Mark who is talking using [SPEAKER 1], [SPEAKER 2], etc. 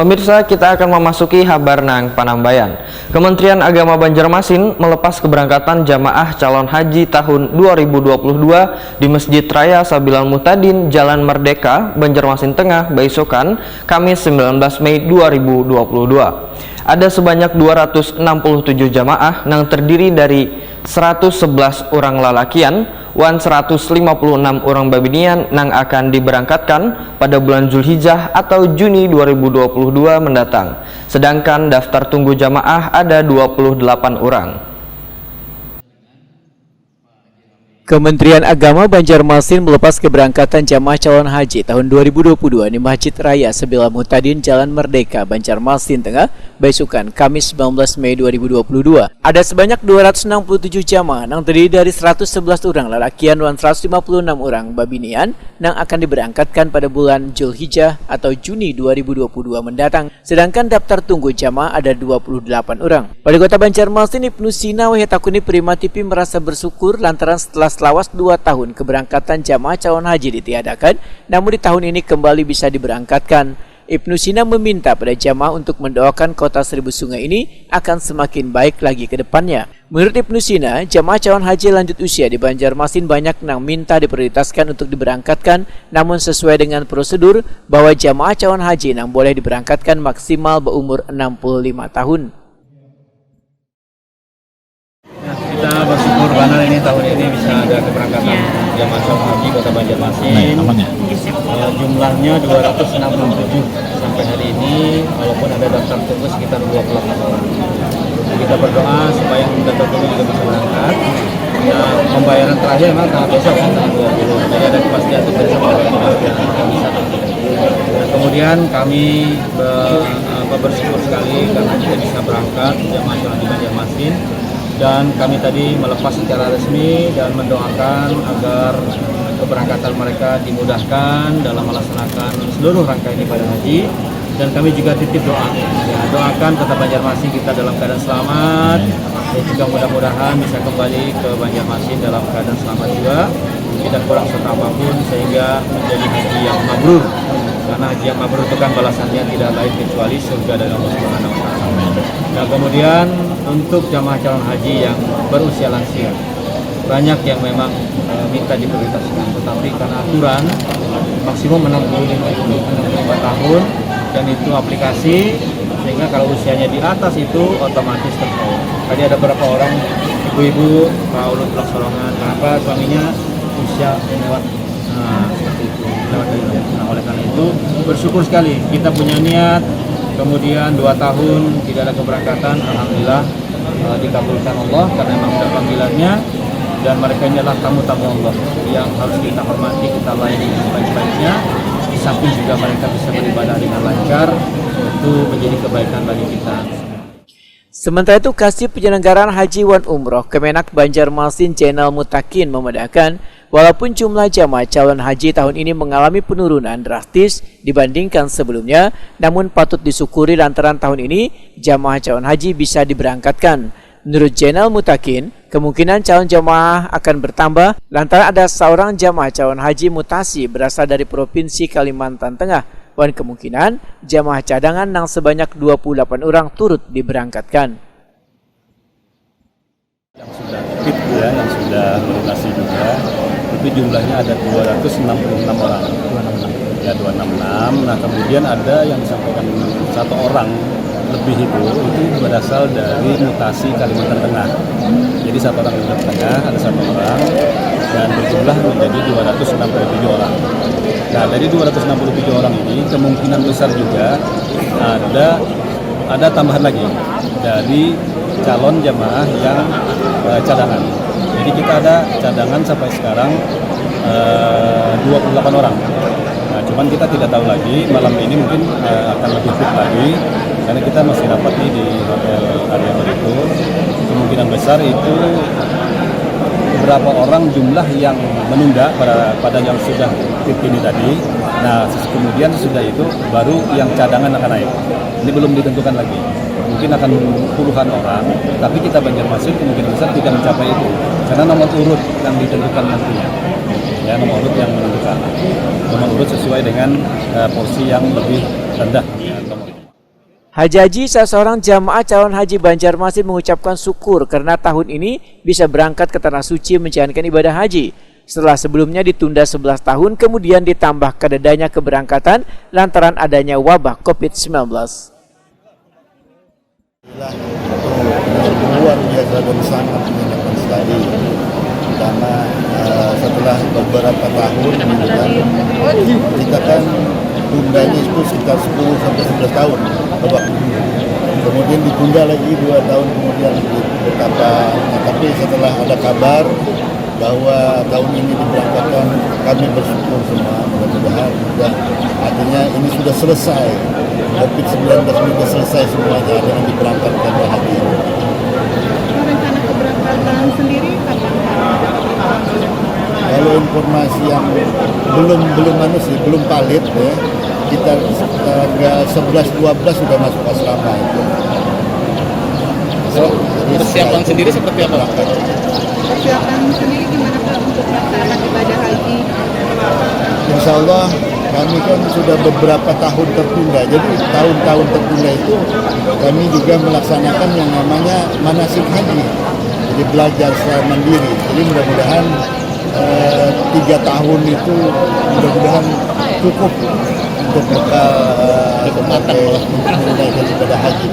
[SPEAKER 1] Pemirsa, kita akan memasuki kabar nang Panambayan. Kementerian Agama Banjarmasin melepas keberangkatan jamaah calon haji tahun 2022 di Masjid Raya Sabilal Muhtadin, Jalan Merdeka, Banjarmasin Tengah, Baisokan, Kamis 19 Mei 2022. Ada sebanyak 267 jamaah yang terdiri dari 111 orang lalakian, 156 orang babinian yang akan diberangkatkan pada bulan Zulhijjah atau Juni 2022 mendatang. Sedangkan daftar tunggu jamaah ada 28 orang.
[SPEAKER 2] Kementerian Agama Banjarmasin melepas keberangkatan jamaah calon haji tahun 2022 di Masjid Raya Sabilal Muhtadin, Jalan Merdeka, Banjarmasin Tengah, Baisokan, Kamis 19 Mei 2022. Ada sebanyak 267 jamaah yang terdiri dari 111 orang lalakian dan 156 orang babinian yang akan diberangkatkan pada bulan Zulhijjah atau Juni 2022 mendatang. Sedangkan daftar tunggu jamaah ada 28 orang. Wali Kota Banjarmasin Ibnu Sina Wahetakuni Prima TV merasa bersyukur lantaran setelah selawas 2 tahun keberangkatan jamaah calon haji ditiadakan, namun di tahun ini kembali bisa diberangkatkan. Ibnu Sina meminta pada jamaah untuk mendoakan kota Seribu Sungai ini akan semakin baik lagi ke depannya. Menurut Ibnu Sina, jamaah calon haji lanjut usia di Banjarmasin banyak yang minta diprioritaskan untuk diberangkatkan, namun sesuai dengan prosedur bahwa jamaah calon haji yang boleh diberangkatkan maksimal berumur 65 tahun.
[SPEAKER 3] Kita bersyukur karena tahun ini bisa ada keberangkatan jamaah calon haji Kota Banjarmasin. Jumlahnya 267 sampai hari ini, walaupun ada daftar tunggu sekitar 28 orang. Kita berdoa supaya daftar tunggu juga bisa berangkat. Ya, pembayaran terakhir memang tanggal besok tanggal 20. Jadi ada kepastian itu besok bisa. Nah, kemudian kami bersyukur sekali karena kita bisa berangkat jamaah calon haji Banjarmasin. Dan kami tadi melepas secara resmi dan mendoakan agar keberangkatan mereka dimudahkan dalam melaksanakan seluruh rangkaian ibadah haji. Dan kami juga titip doa, doakan Kota Banjarmasin kita dalam keadaan selamat, dan juga mudah-mudahan bisa kembali ke Banjarmasin dalam keadaan selamat juga, tidak kurang serta apapun, sehingga menjadi haji yang mabrur. Karena haji yang mabrur itu kan balasannya tidak lain kecuali surga dari Allah Subhanahu wa Ta'ala. Nah, kemudian untuk jamaah calon haji yang berusia lansia, banyak yang memang minta diprioritaskan, tetapi karena aturan maksimum 65 tahun dan itu aplikasi, sehingga kalau usianya di atas itu otomatis tertolong. Tadi ada beberapa orang ibu-ibu Pak Ulun Pelaksorongan, kenapa suaminya usia lewat seperti itu, lewat dari. Nah, oleh karena itu bersyukur sekali kita punya niat, kemudian 2 tahun tidak ada keberangkatan, alhamdulillah dikabulkan Allah karena memang sudah panggilannya, dan mereka ini adalah tamu-tamu Allah yang harus kita hormati, kita layani dengan baik-baiknya. Di samping juga mereka bisa beribadah dengan lancar, itu menjadi kebaikan bagi kita.
[SPEAKER 2] Sementara itu, Kasih Penyelenggaraan Haji wan Umroh Kemenak Banjarmasin Jainal Mutakin membedakan, walaupun jumlah jamaah calon haji tahun ini mengalami penurunan drastis dibandingkan sebelumnya, namun patut disyukuri lantaran tahun ini jamaah calon haji bisa diberangkatkan. Menurut Jainal Mutakin, kemungkinan calon jamaah akan bertambah lantaran ada seorang jamaah calon haji mutasi berasal dari Provinsi Kalimantan Tengah, dan kemungkinan jamaah cadangan yang sebanyak 28 orang turut diberangkatkan.
[SPEAKER 4] Yang sudah aktif yang sudah melunasi juga, itu jumlahnya ada 266 orang. Ya, 266. Nah, kemudian ada yang disampaikan 1 orang lebih itu berasal dari mutasi Kalimantan Tengah. Jadi 1 orang Kalimantan Tengah, ada 1 orang, dan berjumlah menjadi 267 orang. Nah, dari 267 orang ini kemungkinan besar juga ada tambahan lagi dari calon jamaah yang cadangan. Jadi kita ada cadangan sampai sekarang 28 orang. Nah, cuman kita tidak tahu lagi, malam ini mungkin akan lebih fit lagi, karena kita masih rapat di Hotel Arya itu. Kemungkinan besar itu beberapa orang jumlah yang menunda pada yang sudah fit ini tadi. Nah, kemudian sudah itu baru yang cadangan akan naik. Ini belum ditentukan lagi. Mungkin akan puluhan orang, tapi kita Banjarmasin kemungkinan besar tidak mencapai itu, karena nomor urut yang ditentukan nantinya. Ya, nomor urut yang menentukan. Nomor urut sesuai dengan porsi yang lebih rendah. Ya, nomor.
[SPEAKER 2] Haji, salah seorang jamaah calon haji Banjarmasin mengucapkan syukur karena tahun ini bisa berangkat ke Tanah Suci menjalankan ibadah haji. Setelah sebelumnya ditunda 11 tahun, kemudian ditambah kededanya keberangkatan lantaran adanya wabah COVID-19.
[SPEAKER 5] Luar biasa dan sangat menyenangkan sekali karena setelah beberapa tahun kita kan tundanya itu sekitar 10 sampai 11 tahun. Kemudian ditunda lagi 2 tahun kemudian betapa. Tapi setelah ada kabar bahwa tahun ini diberangkatkan, kami bersyukur semua. Mudah-mudahan artinya ini sudah selesai. COVID-19 sudah selesai semuanya dengan diberangkatkan haji.
[SPEAKER 6] Rencana keberangkatan sendiri kapan?
[SPEAKER 5] Kalau informasi yang belum valid ya, kita tanggal 11-12 sudah masuk asrama itu.
[SPEAKER 3] Persiapan sendiri seperti apa?
[SPEAKER 6] Persiapan sendiri gimana Pak untuk melaksanakan ibadah haji?
[SPEAKER 5] Insya Allah kami kan sudah beberapa tahun tertunda. Jadi tahun-tahun tertunda itu kami juga melaksanakan yang namanya manasik haji. Jadi belajar secara mandiri. Jadi mudah-mudahan 3 tahun itu mudah-mudahan cukup untuk bekal menunaikan ibadah haji.